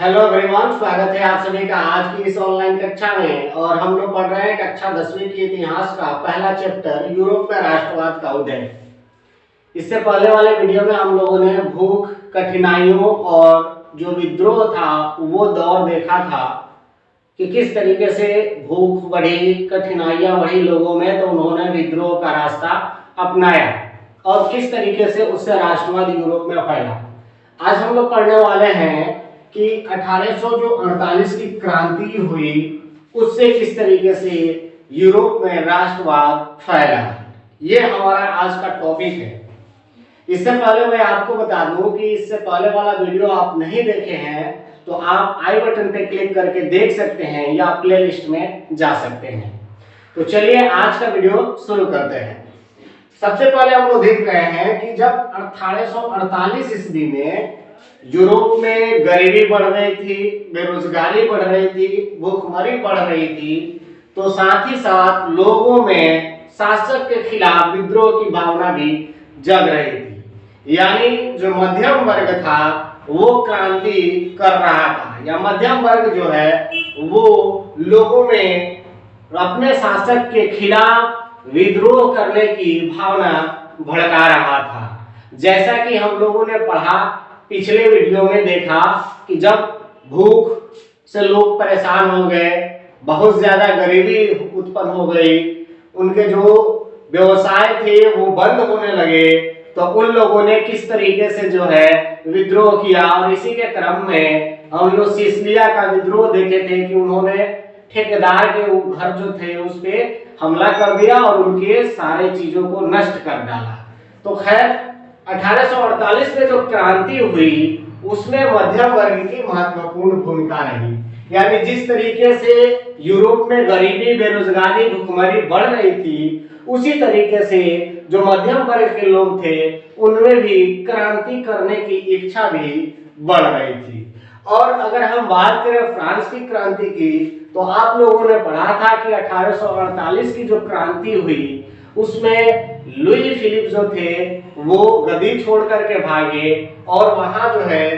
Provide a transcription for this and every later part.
Hello everyone, स्वागत है आप सभी का आज की इस ऑनलाइन कक्षा में। और हम लोग पढ़ रहे हैं कक्षा 10वीं की इतिहास का पहला चैप्टर यूरोप में राष्ट्रवाद का उदय। इससे पहले वाले वीडियो में हम लोगों ने भूख, कठिनाइयों और जो विद्रोह था वो दौर देखा था कि किस तरीके से भूख बढ़ी, कठिनाइयां बढ़ी लोगों में, तो उन्होंने विद्रोह का रास्ता अपनाया और किस तरीके से उससे राष्ट्रवाद यूरोप में फैला। आज हम लोग पढ़ने वाले हैं कि 1848 की क्रांति हुई, उससे किस तरीके से यूरोप में राष्ट्रवाद फैला। ये हमारा आज का टॉपिक है। इससे पहले मैं आपको बता दूं कि इससे पहले वाला वीडियो आप नहीं देखे हैं तो आप आई बटन पे क्लिक करके देख सकते हैं या प्लेलिस्ट में जा सकते हैं। तो चलिए आज का वीडियो शुरू करते हैं। सबसे पहले हम लोग देख रहे हैं कि जब 1848 ईस्वी में यूरोप में गरीबी बढ़ रही थी, बेरोजगारी बढ़ रही थी, भूखमरी बढ़ रही थी, तो साथ ही साथ लोगों में शासक के खिलाफ विद्रोह की भावना भी जग रही थी। यानी जो मध्यम वर्ग था वो क्रांति कर रहा था, या मध्यम वर्ग जो है वो लोगों में अपने शासक के खिलाफ विद्रोह करने की भावना भड़का रहा था। जैसा कि हम लोगों ने पढ़ा, पिछले वीडियो में देखा कि जब भूख से लोग परेशान हो गए, बहुत ज्यादा गरीबी उत्पन्न हो गई, उनके जो व्यवसाय थे वो बंद होने लगे, तो उन लोगों ने किस तरीके से जो है विद्रोह किया। और इसी के क्रम में हम लोग सिसिलिया का विद्रोह देखे थे कि उन्होंने ठेकेदार के घर जो थे उस पे हमला कर दिया और उनके सारे चीजों को नष्ट कर डाला। तो खैर 1848 में जो क्रांति हुई उसमें मध्यम वर्ग की महत्वपूर्ण भूमिका रही। यानी जिस तरीके से यूरोप में गरीबी, बेरोजगारी, भुखमरी बढ़ रही थी, उसी तरीके से जो मध्यम वर्ग के लोग थे उनमें भी क्रांति करने की इच्छा भी बढ़ रही थी। और अगर हम बात करें फ्रांस की क्रांति की, तो आप लोगों ने पढ़ा था कि 1848 की जो क्रांति हुई उसमें लुई फिलिप जो थे वो गद्दी छोड़ करके भागे और वहां जो है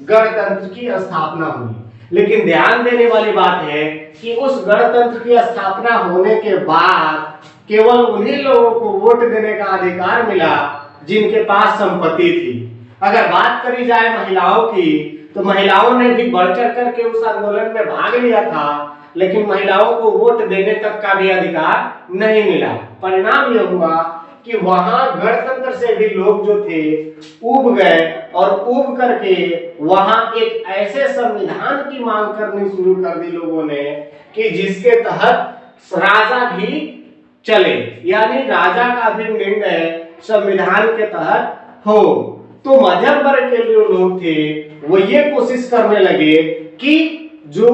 गणतंत्र की स्थापना हुई। लेकिन ध्यान देने वाली बात है कि उस गणतंत्र की स्थापना होने के बाद केवल उन्हीं लोगों को वोट देने का अधिकार मिला जिनके पास संपत्ति थी। अगर बात करी जाए महिलाओं की, तो महिलाओं ने भी बढ़ चढ़ करके उस आंदोलन में भाग लिया था, लेकिन महिलाओं को वोट देने तक का भी अधिकार नहीं मिला। परिणाम यह हुआ कि वहां गणतंत्र से भी लोग जो थे ऊब गए और ऊब करके वहां एक ऐसे संविधान की मांग करनी शुरू कर दी लोगों ने कि जिसके तहत राजा भी चले, यानी राजा का भी निर्णय संविधान के तहत हो। तो मध्यम वर्ग के जो लोग थे वो ये कोशिश करने लगे कि जो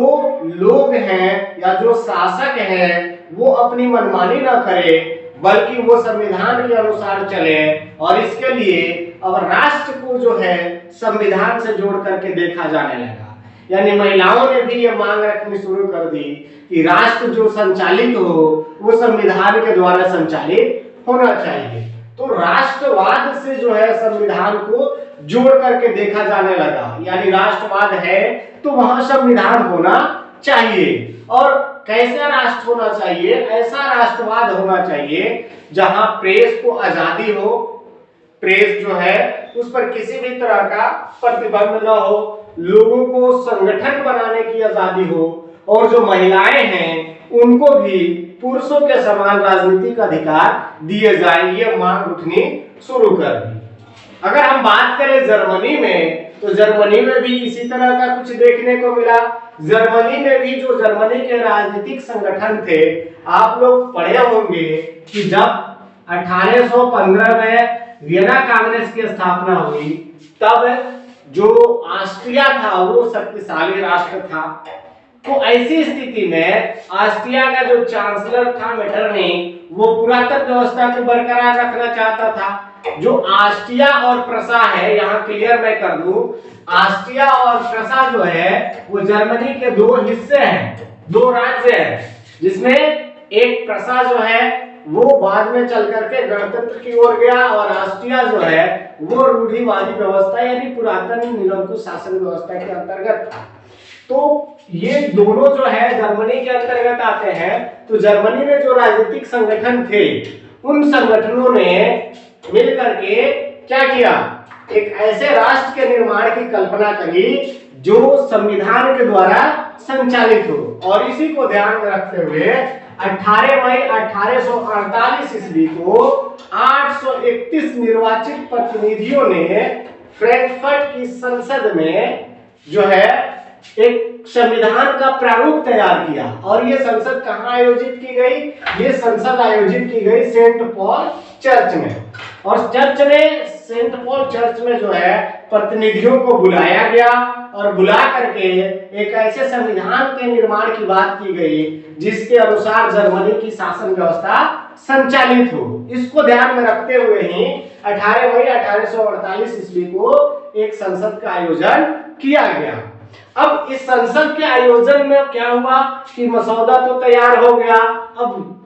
लोग हैं या जो शासक हैं वो अपनी मनमानी ना करे, बल्कि वो संविधान के अनुसार चले। और इसके लिए अब राष्ट्र को जो है संविधान से जोड़ करके देखा जाने लगा। यानी महिलाओं ने भी ये मांग रखनी शुरू कर दी कि राष्ट्र जो संचालित हो वो संविधान के द्वारा संचालित होना चाहिए। तो राष्ट्रवाद से जो है संविधान को जोड़ करके देखा जाने लगा। यानी राष्ट्रवाद है तो वहां संविधान होना चाहिए। और कैसा राष्ट्र होना चाहिए? ऐसा राष्ट्रवाद होना चाहिए जहां प्रेस को आजादी हो, प्रेस जो है उस पर किसी भी तरह का प्रतिबंध न हो, लोगों को संगठन बनाने की आजादी हो, और जो महिलाएं हैं उनको भी पुरुषों के समान राजनीतिक अधिकार दिए जाए। ये मांग उठनी शुरू कर दी। अगर हम बात करें जर्मनी में, तो जर्मनी में भी इसी तरह का कुछ देखने को मिला। जर्मनी में भी जो जर्मनी के राजनीतिक संगठन थे, आप लोग पढ़े होंगे कि जब 1815 में वियना कांग्रेस की स्थापना हुई, तब जो ऑस्ट्रिया था वो शक्तिशाली राष्ट्र था। तो ऐसी स्थिति में ऑस्ट्रिया का जो चांसलर था मेटरनिच, वो पुरातन व्यवस्था को बरकरार रखना चाहता था। जो ऑस्ट्रिया और प्रसा है, यहाँ क्लियर मैं कर दूं, ऑस्ट्रिया और प्रसा जो है वो जर्मनी के दो हिस्से हैं, दो राज्य हैं, जिसमें एक प्रसा जो है वो बाद में चल करके गणतंत्र की ओर गया, और ऑस्ट्रिया जो है वो रूढ़िवादी व्यवस्था यानी पुरातन निरंकुश शासन व्यवस्था के अंतर्गत था। तो ये दोनों जो है जर्मनी के अंतर्गत आते हैं। तो जर्मनी में जो राजनीतिक संगठन थे उन संगठनों ने मिलकर के क्या किया, एक ऐसे राष्ट्र के निर्माण की कल्पना करी जो संविधान के द्वारा संचालित हो। और इसी को ध्यान में रखते हुए 18 मई 1848 ईस्वी को 831 निर्वाचित प्रतिनिधियों ने फ्रैंकफर्ट की संसद में जो है एक संविधान का प्रारूप तैयार किया। और ये संसद कहाँ आयोजित की गई, ये संसद आयोजित की गई सेंट पॉल चर्च में। और सेंट पॉल चर्च में जो है प्रतिनिधियों को बुलाया गया और बुला करके एक ऐसे संविधान के निर्माण की बात की गई जिसके अनुसार जर्मनी की शासन व्यवस्था संचालित हो। इसको ध्यान में रखते हुए ही 18 मई 1848 ईस्वी को एक संसद का आयोजन किया गया। अब इस संसद के आयोजन में क्या हुआ कि मसौदा तो तैयार हो गया। अब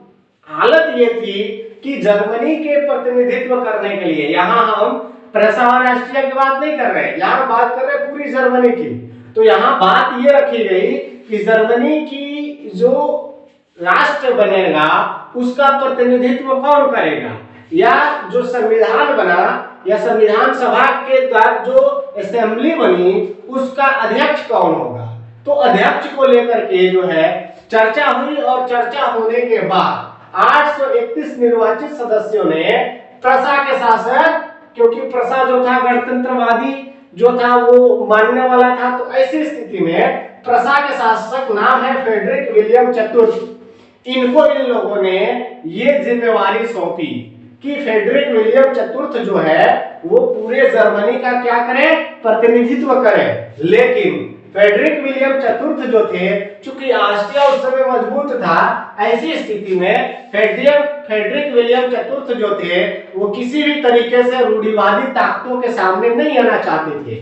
हालत ये थी कि जर्मनी के प्रतिनिधित्व करने के लिए, यहाँ हम प्रसा और ऑस्ट्रिया की बात नहीं कर रहे, यहाँ बात कर रहे पूरी जर्मनी की। तो यहाँ बात ये रखी गई कि जर्मनी की जो राष्ट्र बनेगा उसका प्रतिनिधित्व कौन करेगा, या जो संविधान बना या संविधान सभा के द्वारा जो असेंबली बनी उसका अध्यक्ष कौन होगा। तो अध्यक्ष को लेकर के जो है चर्चा हुई और चर्चा होने के बाद 831 निर्वाचित सदस्यों ने प्रसा के शासक, क्योंकि प्रसा जो था गणतंत्रवादी जो था वो मानने वाला था, तो ऐसी स्थिति में प्रसा के शासक नाम है फ्रेडरिक विलियम चतुर्थ। इनको इन लोगों ने ये जिम्मेवारी सौंपी कि फ्रेडरिक विलियम चतुर्थ जो है वो पूरे जर्मनी का क्या करे, प्रतिनिधित्व करे। लेकिन फ्रेडरिक विलियम चतुर्थ जो थे, चूंकि ऑस्ट्रिया उस समय मजबूत था, ऐसी स्थिति में फ्रेडरिक विलियम चतुर्थ जो थे वो किसी भी तरीके से रूढ़िवादी ताकतों के सामने नहीं आना चाहते थे।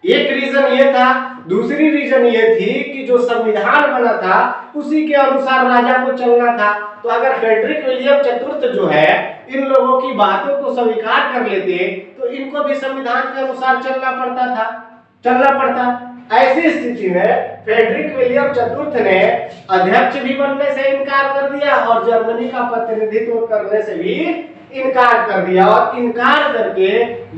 एक रीजन ये था। दूसरी रीजन ये थी कि जो संविधान बना था उसी के अनुसार राजा को चलना था। तो अगर फ्रेडरिक विलियम चतुर्थ जो है इन लोगों की बातों को स्वीकार कर लेते तो इनको भी संविधान के अनुसार चलना पड़ता। ऐसी स्थिति में फ्रेडरिक विलियम चतुर्थ ने अध्यक्ष भी बनने से इनकार कर दिया और जर्मनी का प्रतिनिधित्व करने से भी इनकार कर दिया। और इनकार करके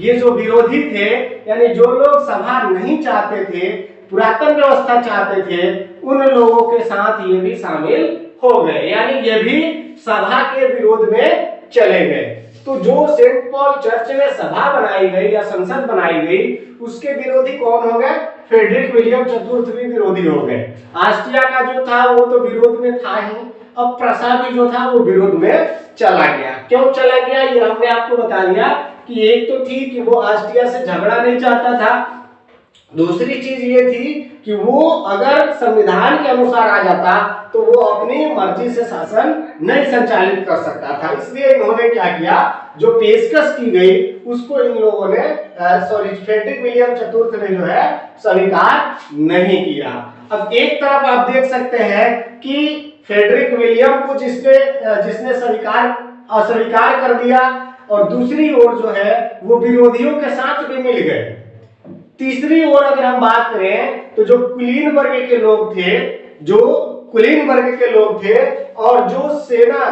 ये जो विरोधी थे, यानी जो लोग सभा नहीं चाहते थे, पुरातन व्यवस्था चाहते थे, उन लोगों के साथ ये भी शामिल हो गए, यानी ये भी सभा के विरोध में चले गए। तो जो सेंट पॉल चर्च में सभा बनाई गई या संसद बनाई गई उसके विरोधी कौन हो गए, फ्रेडरिक विलियम चतुर्थ भी विरोधी हो गए। ऑस्ट्रिया का जो था वो तो विरोध में था ही, अब प्रसा भी जो था वो विरोध में चला गया। क्यों चला गया ये हमने आपको बता दिया कि एक तो थी कि वो ऑस्ट्रिया से झगड़ा नहीं चाहता था, दूसरी चीज ये थी कि वो अगर संविधान के अनुसार आ जाता तो वो अपनी मर्जी से शासन नहीं संचालित कर सकता था। इसलिए इन्होंने क्या किया, जो पेशकश की गई उसको इन लोगों ने फ्रेडरिक विलियम चतुर्थ ने जो है स्वीकार नहीं किया। अब एक तरफ आप देख सकते हैं कि फ्रेडरिक विलियम को जिसने अस्वीकार कर दिया और दूसरी ओर जो है वो विरोधियों के साथ भी मिल गए। तीसरी ओर अगर हम बात करें तो जो कुलीन वर्ग के लोग थे और जो सेना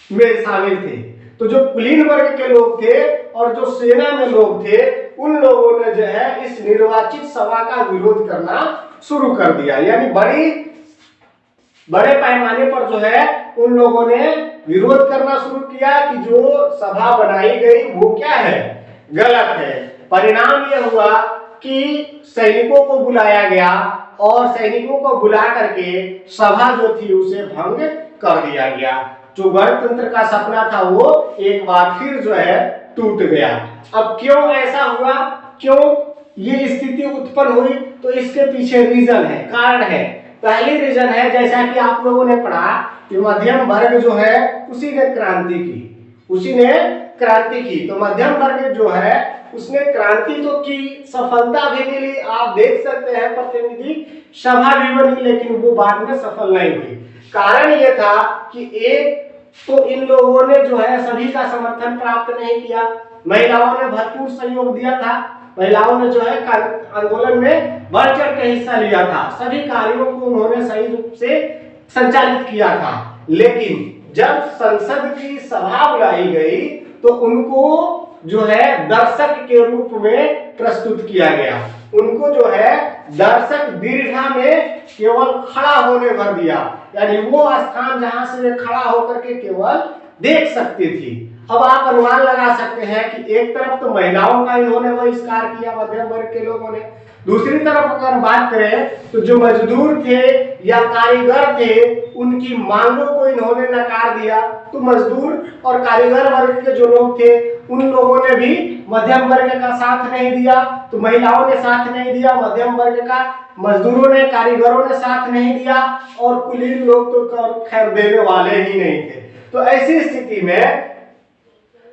में शामिल थे, तो जो कुलीन वर्ग के लोग थे और जो सेना में लोग थे उन लोगों ने जो है इस निर्वाचित सभा का विरोध करना शुरू कर दिया। यानी बड़े पैमाने पर जो है उन लोगों ने विरोध करना शुरू किया कि जो सभा बनाई गई वो क्या है, गलत है। परिणाम यह हुआ कि सैनिकों को बुलाया गया और सैनिकों को बुला करके सभा जो थी उसे भंग कर दिया गया। जो गणतंत्र का सपना था वो एक बार फिर जो है टूट गया। अब क्यों ऐसा हुआ, क्यों ये स्थिति उत्पन्न हुई, तो इसके पीछे रीजन है, कारण है। पहली रीजन है, जैसा कि आप लोगों ने पढ़ा कि मध्यम वर्ग जो है उसी ने क्रांति की। तो मध्यम वर्ग जो है उसने क्रांति तो की, सफलता भी मिली। आप देख सकते हैं प्रतिनिधि सभा भी बनी, लेकिन वो बाद में सफल नहीं हुई। कारण ये था कि एक तो इन लोगों ने जो है सभी का समर्थन प्राप्त नहीं किया, महिलाओं ने भरपूर सहयोग दिया था। महिलाओं ने जो है आंदोलन में बढ़ चढ़ के हिस्सा लिया था। सभी कार्यों को उन्होंने सही रूप से संचालित किया था। लेकिन जब संसद की सभा बुलाई गई तो उनको जो है दर्शक के रूप में प्रस्तुत किया गया। उनको जो है दर्शक दीर्घा में केवल खड़ा होने भर दिया, यानी वो स्थान जहां से वे खड़ा होकर के केवल देख सकती थी। अब आप अनुमान लगा सकते हैं कि एक तरफ तो महिलाओं का इन्होंने बहिष्कार किया मध्यम वर्ग के लोगों ने, दूसरी तरफ अगर बात करें तो जो मजदूर थे या कारीगर थे उनकी मांगों को इन्होंने नकार दिया। तो मजदूर और कारीगर वर्ग के जो लोग थे उन लोगों ने भी मध्यम वर्ग का साथ नहीं दिया। तो महिलाओं ने साथ नहीं दिया मध्यम वर्ग का, मजदूरों ने कारीगरों ने साथ नहीं दिया और कुलीन लोग तो खैर देने वाले ही नहीं थे। तो ऐसी स्थिति में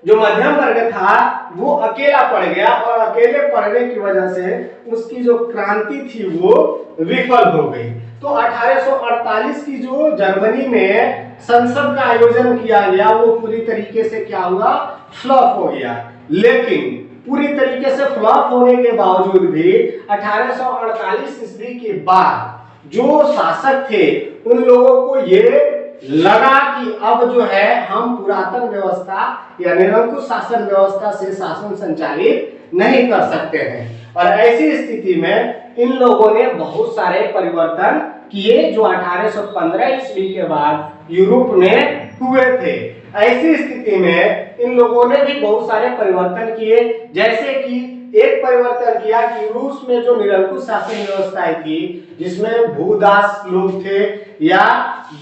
जो मध्यम वर्ग था वो अकेला पड़ गया और अकेले पड़ने की वजह से उसकी जो क्रांति थी वो विफल हो गई। तो 1848 की जो जर्मनी में संसद का आयोजन किया गया वो पूरी तरीके से क्या हुआ, फ्लॉप हो गया। लेकिन पूरी तरीके से फ्लॉप होने के बावजूद भी 1848 ईस्वी के बाद जो शासक थे उन लोगों को ये लगा कि अब जो है हम पुरातन व्यवस्था या निरंकुश शासन व्यवस्था से शासन संचालित नहीं कर सकते हैं। और ऐसी स्थिति में इन लोगों ने बहुत सारे परिवर्तन किए जो 1815 ईस्वी के बाद यूरोप में हुए थे। ऐसी स्थिति में इन लोगों ने भी बहुत सारे परिवर्तन किए, जैसे कि एक परिवर्तन किया कि रूस में जो निरंकुश शासन व्यवस्थाएं थी जिसमें भूदास लोग थे या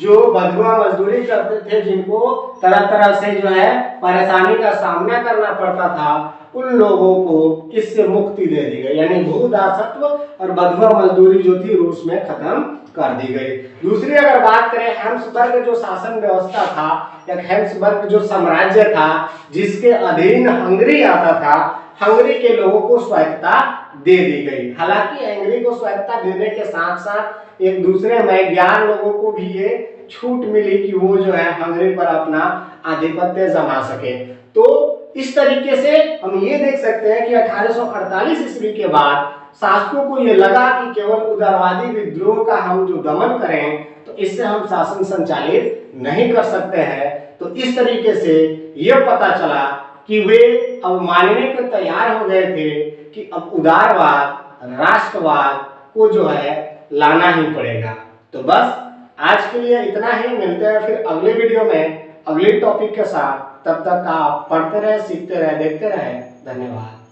जो बंधुआ मजदूरी करते थे जिनको तरह तरह से जो है परेशानी का सामना करना पड़ता था, उन लोगों को इससे मुक्ति दे दी गई, यानी भूदासत्व और बंधुआ मजदूरी जो थी रूस में खत्म कर दी गई। दूसरी अगर बात करें हैब्सबर्ग जो शासन व्यवस्था था या हैब्सबर्ग जो साम्राज्य था जिसके अधीन हंगरी आता था, हंगरी के लोगों को स्वायत्तता दे दी गई। हालांकि हंगरी को स्वायत्तता देने के साथ साथ एक दूसरे मैग्यार लोगों को भी ये छूट मिली कि वो जो है हंगरी पर अपना आधिपत्य जमा सके। तो इस तरीके से हम ये देख सकते हैं कि 1848 ईस्वी के बाद शासकों को ये लगा कि केवल उदारवादी विद्रोह का हम जो दमन करें तो इससे हम शासन संचालित नहीं कर सकते हैं। तो इस तरीके से ये पता चला कि वे अब मानने को तैयार हो गए थे कि अब उदारवाद राष्ट्रवाद को जो है लाना ही पड़ेगा। तो बस आज के लिए इतना ही, मिलते हैं फिर अगले वीडियो में अगले टॉपिक के साथ। तब तक आप पढ़ते रहे, सीखते रहे, देखते रहे। धन्यवाद।